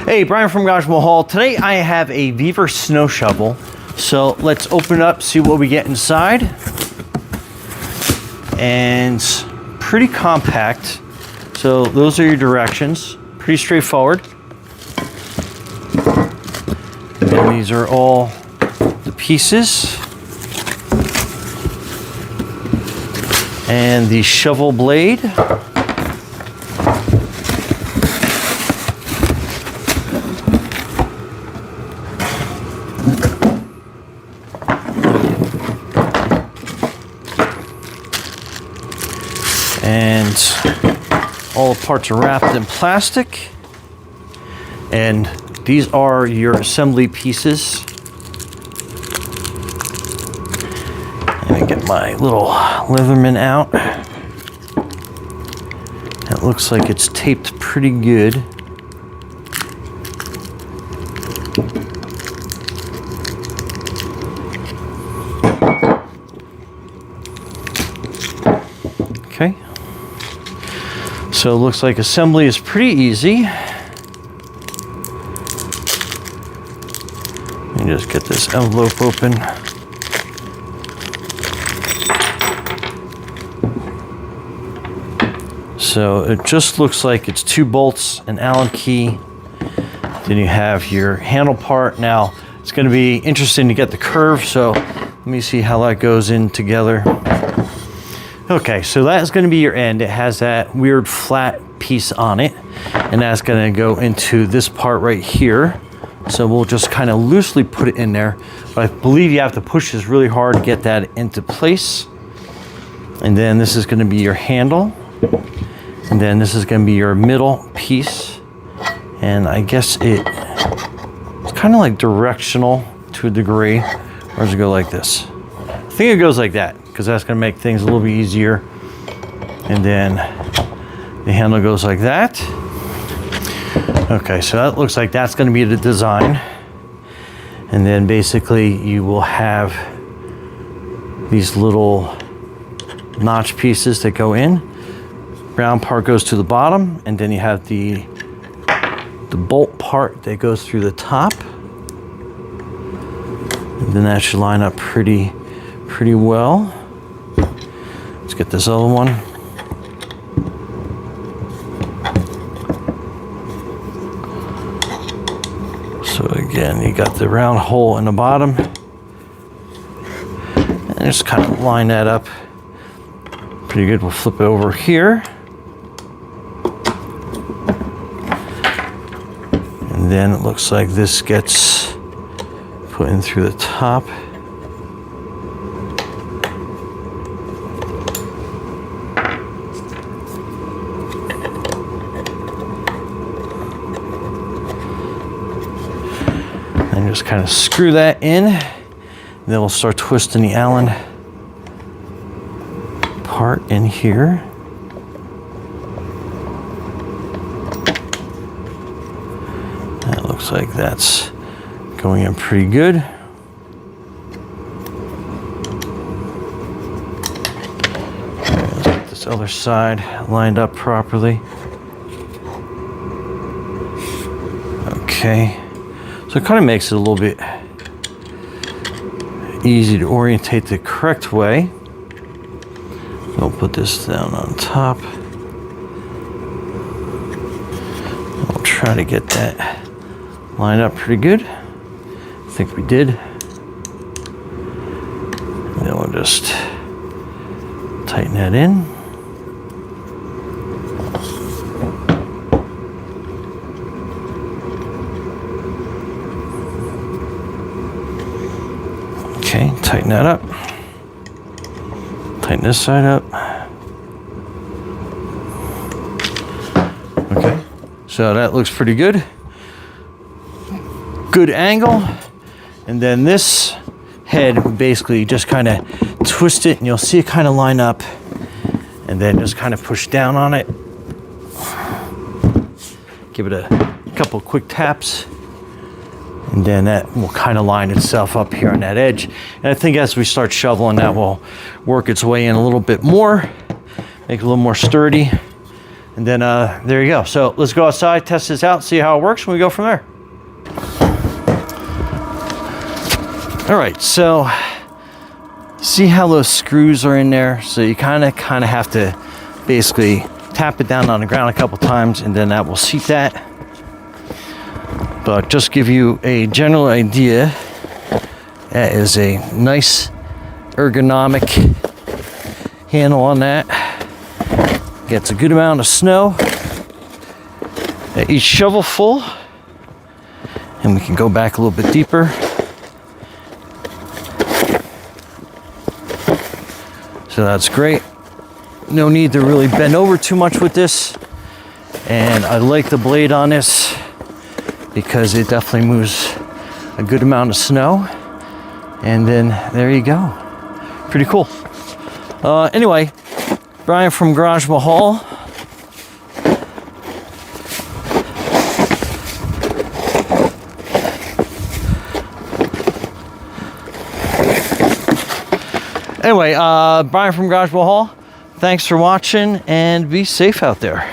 Hey, Brian from Garage Hall. Today I have a VEVOR snow shovel. So let's open it up, see what we get inside. And pretty compact. So those are your directions. Pretty straightforward. And these are all the pieces. And the shovel blade. And all the parts are wrapped in plastic. And these are your assembly pieces. And I get my little Leatherman out. It looks like it's taped pretty good. Okay. So it looks like assembly is pretty easy. Let me just get this envelope open. So it just looks like it's 2 bolts, an Allen key. Then you have your handle part. Now it's going to be interesting to get the curve. So let me see how that goes in together. Okay, so that's going to be your end. It has that weird flat piece on it, and that's going to go into this part right here. So we'll just kind of loosely put it in there, but I believe you have to push this really hard to get that into place. And then this is going to be your handle, and then this is going to be your middle piece. And I guess it's kind of like directional to a degree. Or does it go like this? I think it goes like that, because that's going to make things a little bit easier. And then the handle goes like that. Okay, so that looks like that's going to be the design. And then basically you will have these little notch pieces that go in. Round part goes to the bottom, and then you have the bolt part that goes through the top. And then that should line up pretty well. Let's get this other one. So again, you got the round hole in the bottom. And just kind of line that up pretty good. We'll flip it over here. And then it looks like this gets put in through the top. And just kind of screw that in. Then we'll start twisting the Allen part in here. That looks like that's going in pretty good. Let's get this other side lined up properly. Okay. So it kind of makes it a little bit easy to orientate the correct way. So I'll put this down on top. I'll try to get that lined up pretty good. I think we did. And then we'll just tighten that in. Okay, tighten that up. Tighten this side up. Okay, so that looks pretty good. Good angle. And then this head, basically just kind of twist it, and you'll see it kind of line up. And then just kind of push down on it. Give it a couple quick taps. And then that will kind of line itself up here on that edge. And I think as we start shoveling, that will work its way in a little bit more, make it a little more sturdy. And then there you go. So let's go outside, test this out, see how it works, and we go from there. All right, so see how those screws are in there? So you kind of have to basically tap it down on the ground a couple times, and then that will seat that. But just give you a general idea, that is a nice ergonomic handle on that. Gets a good amount of snow at each shovel full. And we can go back a little bit deeper. So that's great. No need to really bend over too much with this. And I like the blade on this because it definitely moves a good amount of snow. And then there you go. Pretty cool. Anyway, Brian from Garage Mahal. Anyway, Brian from Garage Mahal. Thanks for watching and be safe out there.